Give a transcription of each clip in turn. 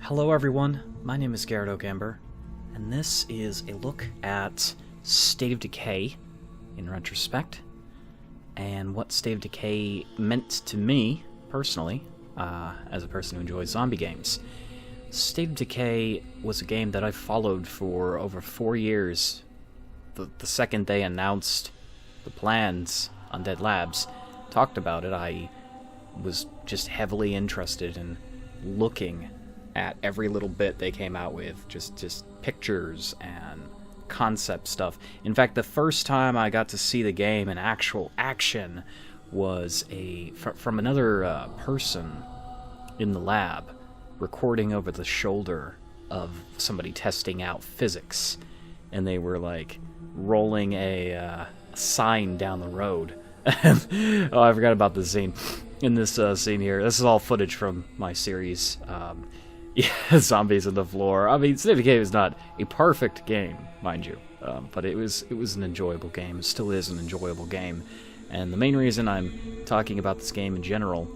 Hello everyone, my name is Garrett Ogamber, and this is a look at State of Decay in retrospect, and what State of Decay meant to me, personally, as a person who enjoys zombie games. State of Decay was a game that I followed for over 4 years. The second they announced the plans on Dead Labs, talked about it, I was just heavily interested in looking at every little bit they came out with, just pictures and concept stuff. In fact, the first time I got to see the game in actual action was from another person in the lab, recording over the shoulder of somebody testing out physics, and they were like rolling a sign down the road. Oh, I forgot about this scene. In this scene here, this is all footage from my series. Yeah, zombies on the floor. I mean, State of Decay is not a perfect game, mind you, but it was an enjoyable game. It still is an enjoyable game, and the main reason I'm talking about this game in general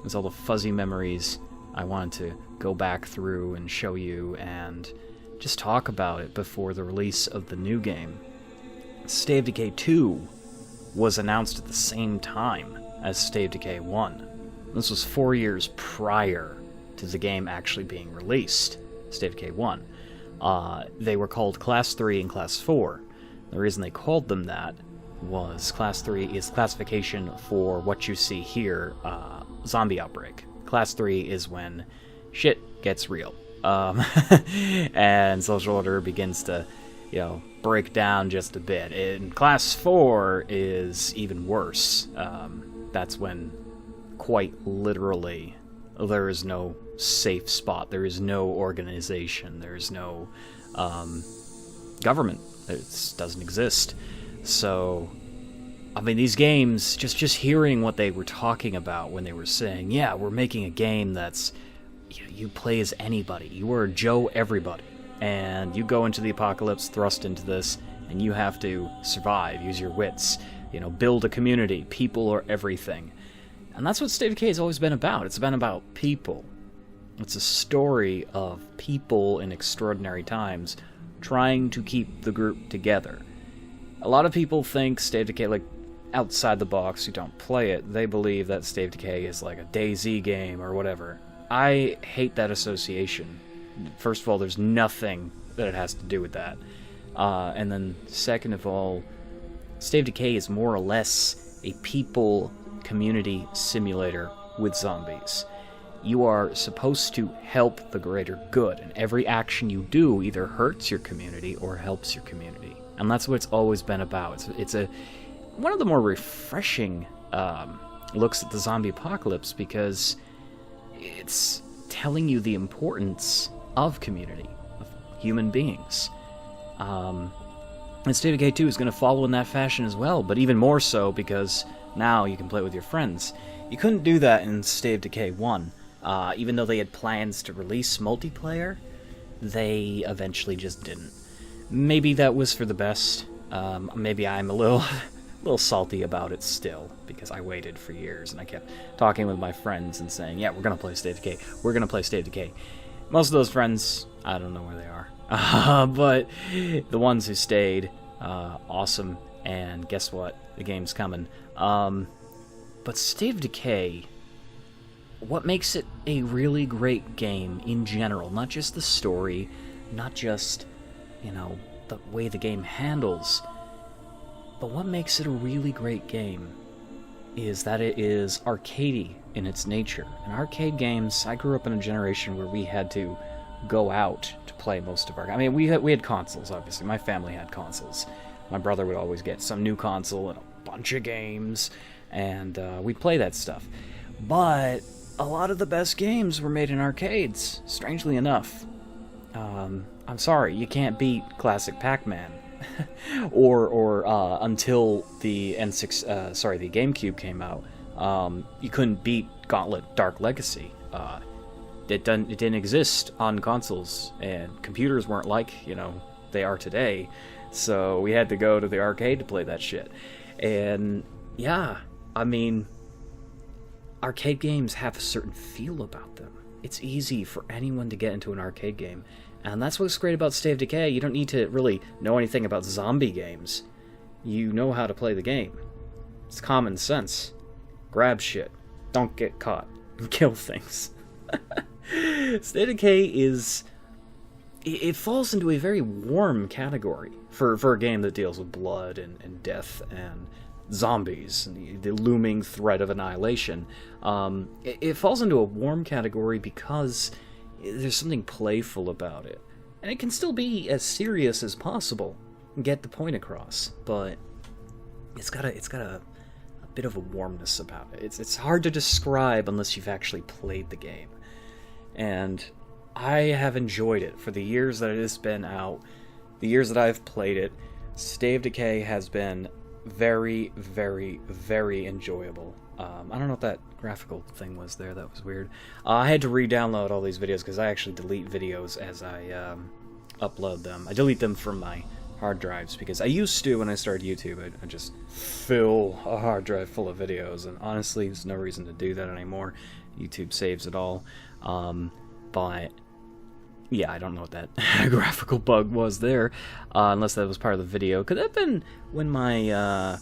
is all the fuzzy memories I wanted to go back through and show you and just talk about it before the release of the new game. State of Decay 2 was announced at the same time as State of Decay 1. This was 4 years prior to the game actually being released, State of Decay 1. They were called Class 3 and Class 4. The reason they called them that was Class 3 is classification for what you see here, zombie outbreak. Class 3 is when shit gets real. And social order begins to, break down just a bit. And Class 4 is even worse. That's when, quite literally, there is no safe spot. There is no organization. There is no government. It doesn't exist. So, I mean, these games, just hearing what they were talking about when they were saying, yeah, we're making a game that's, you play as anybody. You are Joe Everybody. And you go into the apocalypse, thrust into this, and you have to survive, use your wits, build a community. People are everything. And that's what State of Decay has always been about. It's been about people. It's a story of people in extraordinary times trying to keep the group together. A lot of people think State of Decay, outside the box, who don't play it, they believe that State of Decay is like a DayZ game or whatever. I hate that association. First of all, there's nothing that it has to do with that. And then, second of all, State of Decay is more or less a people community simulator with zombies. You are supposed to help the greater good, and every action you do either hurts your community or helps your community. And that's what it's always been about. It's one of the more refreshing looks at the zombie apocalypse, because it's telling you the importance of community, of human beings. And State of Decay 2 is going to follow in that fashion as well, but even more so because now you can play with your friends. You couldn't do that in State of Decay 1. Even though they had plans to release multiplayer, they eventually just didn't. Maybe that was for the best. Maybe I'm a little salty about it still, because I waited for years and I kept talking with my friends and saying, yeah, we're going to play State of Decay. We're going to play State of Decay. Most of those friends, I don't know where they are. But the ones who stayed, awesome. And guess what? The game's coming. But State of Decay, what makes it a really great game in general, not just the story, not just, the way the game handles, but what makes it a really great game is that it is arcadey in its nature. In arcade games, I grew up in a generation where we had to go out to play most of our... I mean, we had consoles, obviously. My family had consoles. My brother would always get some new console and a bunch of games, and we'd play that stuff. But a lot of the best games were made in arcades, strangely enough. I'm sorry, you can't beat classic Pac-Man. or until the the GameCube came out, you couldn't beat Gauntlet Dark Legacy. It didn't exist on consoles, and computers weren't like they are today. So we had to go to the arcade to play that shit. And yeah, I mean, arcade games have a certain feel about them. it's easy for anyone to get into an arcade game. And that's what's great about State of Decay. You don't need to really know anything about zombie games. You know how to play the game. It's common sense. Grab shit. Don't get caught. And kill things. State of Decay is... It falls into a very warm category for a game that deals with blood and death and zombies and the looming threat of annihilation. It falls into a warm category because there's something playful about it. And it can still be as serious as possible and get the point across, but it's got a bit of a warmness about it. It's hard to describe unless you've actually played the game. And I have enjoyed it for the years that it has been out, the years that I've played it. State of Decay has been very, very, very enjoyable. I don't know what that graphical thing was there. That was weird. I had to re-download all these videos because I actually delete videos as I upload them. I delete them from my hard drives because I used to, when I started YouTube, I just fill a hard drive full of videos, and honestly, there's no reason to do that anymore. YouTube saves it all. But yeah, I don't know what that graphical bug was there, unless that was part of the video. Could that have been when my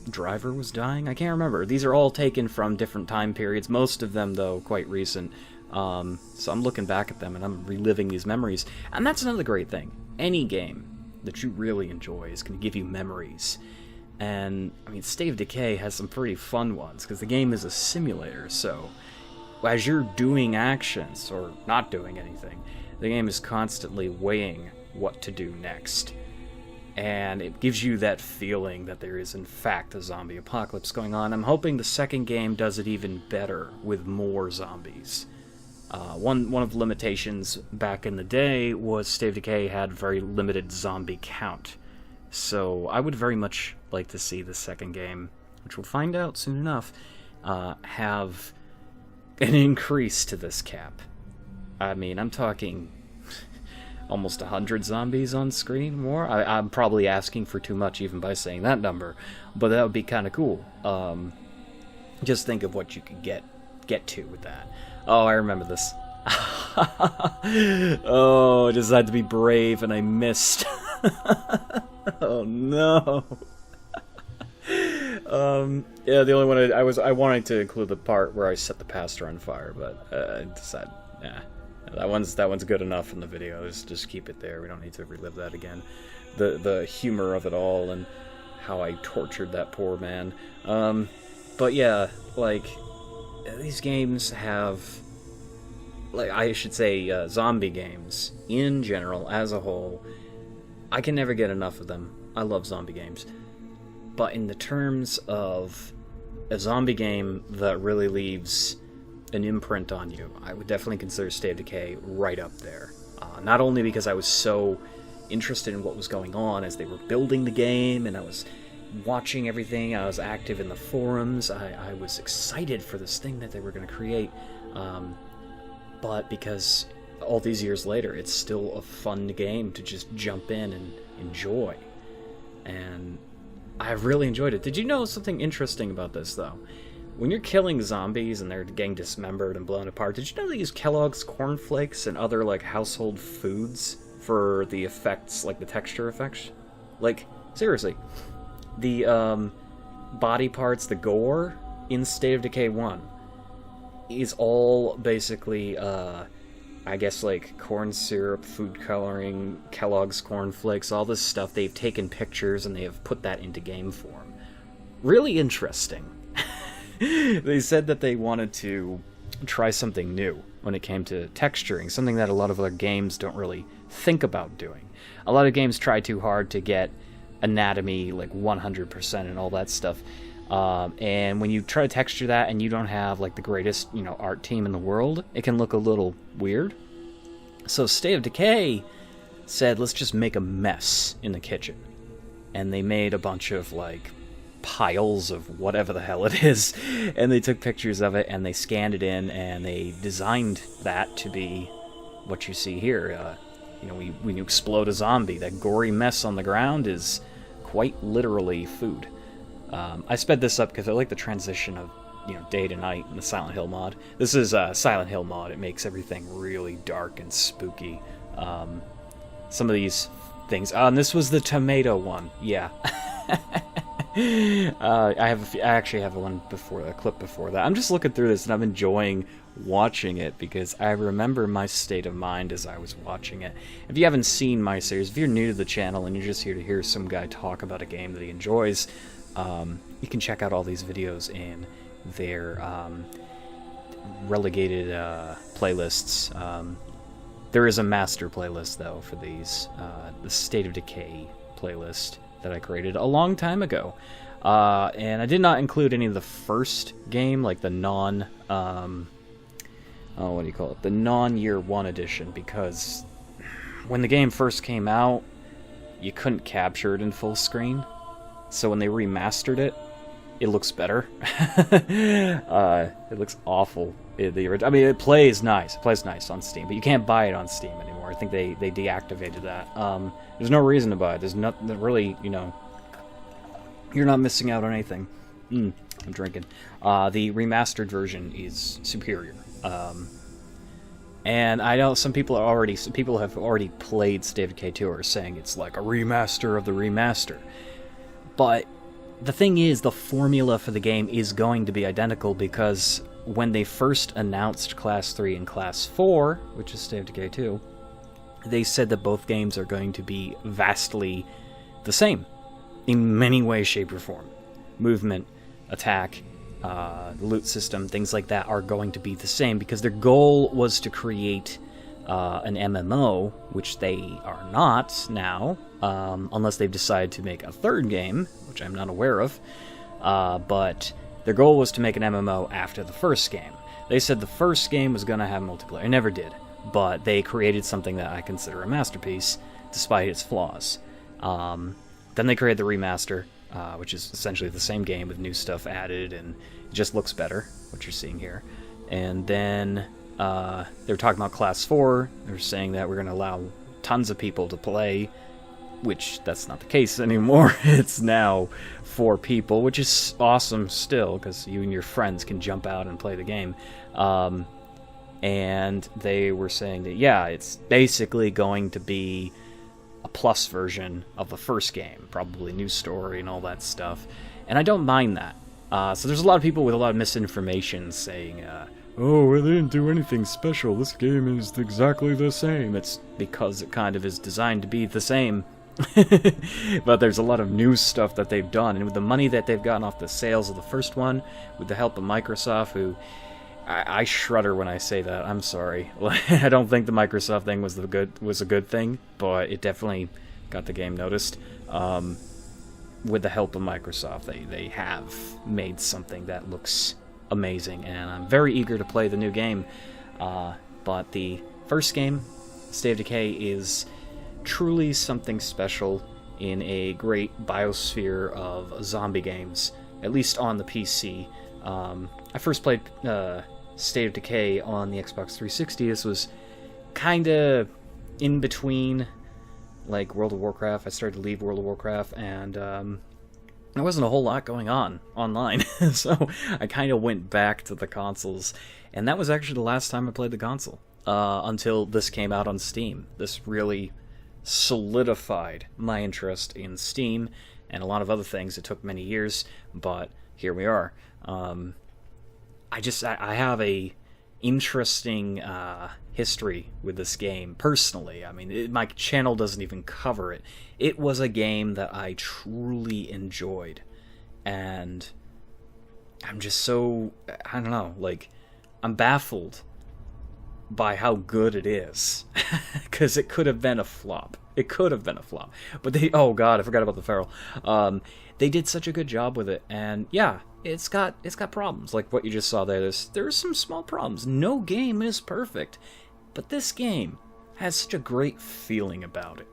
driver was dying? I can't remember. These are all taken from different time periods, most of them, though, quite recent. So I'm looking back at them, and I'm reliving these memories. And that's another great thing. Any game that you really enjoy is going to give you memories. And, I mean, State of Decay has some pretty fun ones, because the game is a simulator, so as you're doing actions, or not doing anything, the game is constantly weighing what to do next. And it gives you that feeling that there is, in fact, a zombie apocalypse going on. I'm hoping the second game does it even better with more zombies. One of the limitations back in the day was State of Decay had very limited zombie count. So I would very much like to see the second game, which we'll find out soon enough, have an increase to this cap. I mean, I'm talking almost 100 zombies on screen more. I'm probably asking for too much even by saying that number, but that would be kind of cool. Just think of what you could get to with that. Oh, I remember this. Oh, I decided to be brave and I missed. Oh no. Yeah, the only one I wanted to include the part where I set the pastor on fire, but I decided, nah, that one's good enough in the video. Just keep it there. We don't need to relive that again. The humor of it all and how I tortured that poor man. But yeah, like, these games have, like, I should say, zombie games in general as a whole. I can never get enough of them. I love zombie games. But in the terms of a zombie game that really leaves an imprint on you, I would definitely consider State of Decay right up there. Not only because I was so interested in what was going on as they were building the game, and I was watching everything, I was active in the forums, I was excited for this thing that they were going to create, but because all these years later, it's still a fun game to just jump in and enjoy. And I've really enjoyed it. Did you know something interesting about this, though? When you're killing zombies and they're getting dismembered and blown apart, did you know they use Kellogg's cornflakes and other, like, household foods for the effects, like the texture effects? Like, seriously. The, body parts, the gore in State of Decay 1 is all basically, I guess, like, corn syrup, food coloring, Kellogg's cornflakes, all this stuff. They've taken pictures and they have put that into game form. Really interesting. They said that they wanted to try something new when it came to texturing, something that a lot of other games don't really think about doing. A lot of games try too hard to get anatomy, like, 100% and all that stuff. And when you try to texture that and you don't have, like, the greatest, art team in the world, it can look a little weird. So State of Decay said, let's just make a mess in the kitchen. And they made a bunch of, like, piles of whatever the hell it is, and they took pictures of it, and they scanned it in, and they designed that to be what you see here. When you explode a zombie, that gory mess on the ground is quite literally food. I sped this up because I like the transition of day to night in the Silent Hill mod. This is a Silent Hill mod. It makes everything really dark and spooky. Some of these things. And this was the tomato one. Yeah. I actually have one before, a clip before that. I'm just looking through this and I'm enjoying watching it because I remember my state of mind as I was watching it. If you haven't seen my series, if you're new to the channel and you're just here to hear some guy talk about a game that he enjoys, you can check out all these videos in their relegated playlists. There is a master playlist though for these, the State of Decay playlist that I created a long time ago, and I did not include any of the first game, like the what do you call it, the non-year one edition, because when the game first came out, you couldn't capture it in full screen, so when they remastered it, it looks better. It looks awful. It plays nice. It plays nice on Steam, but you can't buy it on Steam anymore. I think they deactivated that. There's no reason to buy it. There's nothing really, you're not missing out on anything. I'm drinking. The remastered version is superior. And I know some people have already played State of Decay 2 are saying it's like a remaster of the remaster. But the thing is, the formula for the game is going to be identical, because when they first announced Class 3 and Class 4, which is State of Decay 2, they said that both games are going to be vastly the same in many ways, shape, or form. Movement, attack, the loot system, things like that are going to be the same, because their goal was to create an MMO, which they are not now, unless they've decided to make a third game, which I'm not aware of, but their goal was to make an MMO after the first game. They said the first game was going to have multiplayer. It never did, but they created something that I consider a masterpiece, despite its flaws. Then they created the remaster, which is essentially the same game with new stuff added, and it just looks better, what you're seeing here. And then they were talking about Class 4. They were saying that we're going to allow tons of people to play, which that's not the case anymore. It's now 4 people, which is awesome still, because you and your friends can jump out and play the game. And they were saying that, yeah, it's basically going to be a plus version of the first game, probably new story and all that stuff. And I don't mind that. So there's a lot of people with a lot of misinformation saying, oh, well, they didn't do anything special. This game is exactly the same. It's because it kind of is designed to be the same. But there's a lot of new stuff that they've done. And with the money that they've gotten off the sales of the first one, with the help of Microsoft, who... I shudder when I say that. I'm sorry. I don't think the Microsoft thing was a good thing, but it definitely got the game noticed. With the help of Microsoft, they have made something that looks amazing, and I'm very eager to play the new game. But the first game, State of Decay, is truly something special in a great biosphere of zombie games, at least on the PC. I first played State of Decay on the Xbox 360. This was kind of in between, like, World of Warcraft. I started to leave World of Warcraft, and there wasn't a whole lot going on online. So I kind of went back to the consoles, and that was actually the last time I played the console, until this came out on Steam. This really solidified my interest in Steam and a lot of other things. It took many years, but here we are. I have a interesting history with this game, personally. I mean, my channel doesn't even cover it. It was a game that I truly enjoyed, and I'm just so, I don't know, like, I'm baffled by how good it is, because it could have been a flop. It could have been a flop. But oh god, I forgot about the feral. They did such a good job with it, and yeah, it's got problems, like what you just saw there. There's some small problems. No game is perfect, but this game has such a great feeling about it.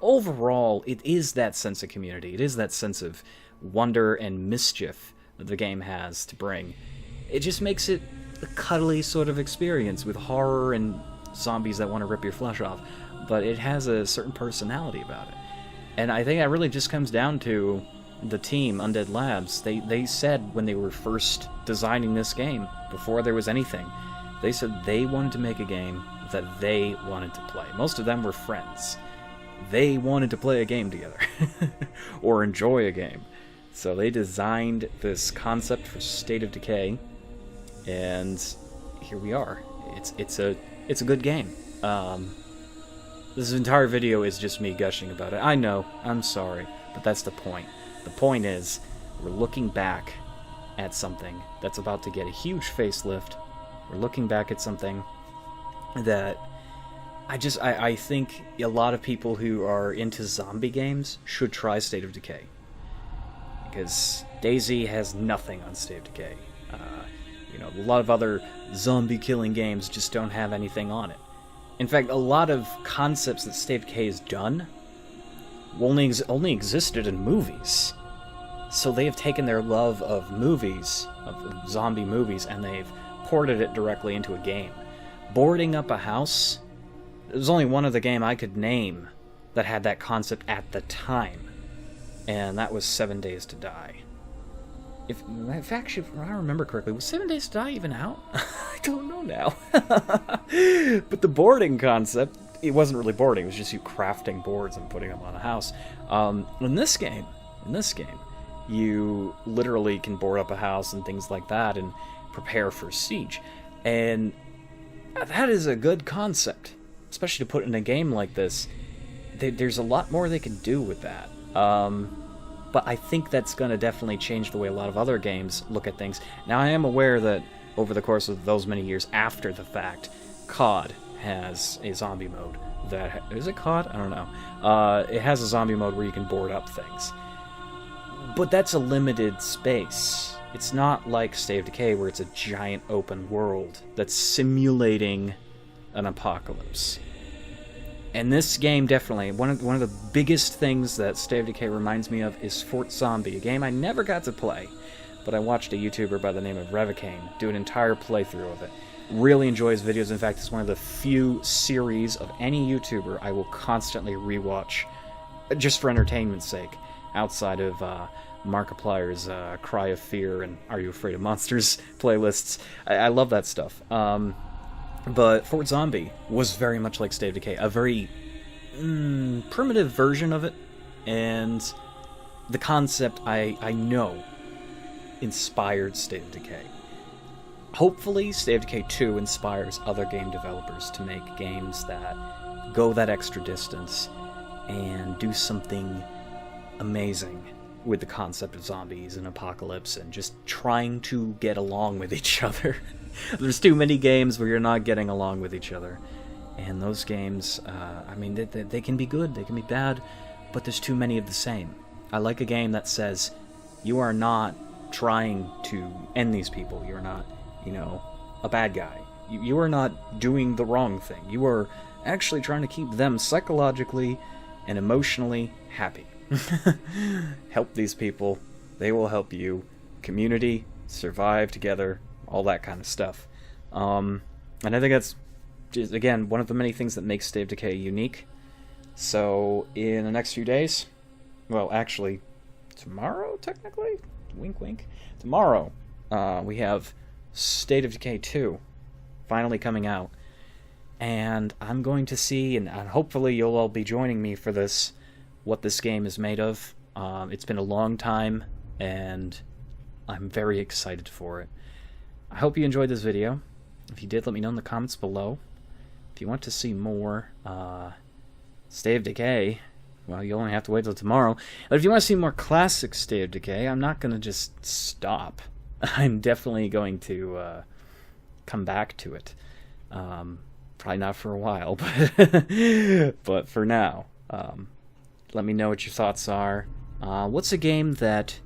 Overall, it is that sense of community. It is that sense of wonder and mischief that the game has to bring. It just makes it a cuddly sort of experience with horror and zombies that want to rip your flesh off, but it has a certain personality about it. And I think that really just comes down to the team, Undead Labs, they said when they were first designing this game, before there was anything, they said they wanted to make a game that they wanted to play. Most of them were friends. They wanted to play a game together, or enjoy a game. So they designed this concept for State of Decay, and here we are. It's a good game. This entire video is just me gushing about it. I know, I'm sorry, but that's the point. The point is, we're looking back at something that's about to get a huge facelift. We're looking back at something that I think a lot of people who are into zombie games should try State of Decay. Because DayZ has nothing on State of Decay. A lot of other zombie-killing games just don't have anything on it. In fact, a lot of concepts that State of Decay has done only existed in movies. So they have taken their love of movies, of zombie movies, and they've ported it directly into a game. Boarding up a house, there's only one other game I could name that had that concept at the time, and that was 7 Days to Die. If I remember correctly, was 7 Days to Die even out? I don't know now. But the boarding concept, it wasn't really boarding, it was just you crafting boards and putting them on a house. In this game, you literally can board up a house and things like that and prepare for siege. And that is a good concept, especially to put in a game like this. There's a lot more they can do with that. But I think that's going to definitely change the way a lot of other games look at things. Now, I am aware that over the course of those many years after the fact, COD has a zombie mode. Is it COD? I don't know. It has a zombie mode where you can board up things. But that's a limited space. It's not like State of Decay where it's a giant open world that's simulating an apocalypse. And this game definitely, one of the biggest things that State of Decay reminds me of is Fort Zombie, a game I never got to play, but I watched a YouTuber by the name of Retrospect do an entire playthrough of it. Really enjoy his videos. In fact, it's one of the few series of any YouTuber I will constantly rewatch, just for entertainment's sake, outside of Markiplier's Cry of Fear and Are You Afraid of Monsters playlists. I love that stuff. But Fort Zombie was very much like State of Decay, a very primitive version of it, and the concept I know inspired State of Decay. Hopefully, State of Decay 2 inspires other game developers to make games that go that extra distance and do something amazing with the concept of zombies and apocalypse and just trying to get along with each other. There's too many games where you're not getting along with each other. And those games, they can be good, they can be bad, but there's too many of the same. I like a game that says, you are not trying to end these people. You're not, a bad guy. You are not doing the wrong thing. You are actually trying to keep them psychologically and emotionally happy. Help these people. They will help you. Community, survive together, all that kind of stuff. And I think that's, just, again, one of the many things that makes State of Decay unique. So, in the next few days, well, actually, tomorrow, technically? Wink, wink. Tomorrow, we have State of Decay 2 finally coming out. And I'm going to see, and hopefully you'll all be joining me for this, what this game is made of. It's been a long time, and I'm very excited for it. I hope you enjoyed this video. If you did, let me know in the comments below. If you want to see more State of Decay, well, you'll only have to wait till tomorrow. But if you want to see more classic State of Decay, I'm not going to just stop. I'm definitely going to come back to it. Probably not for a while, but for now. Let me know what your thoughts are. What's a game that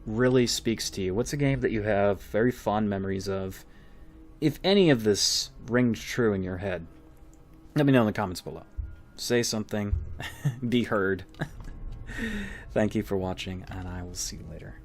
really speaks to you? What's a game that you have very fond memories of? If any of this rings true in your head, let me know in the comments below. Say something. Be heard. Thank you for watching, and I will see you later.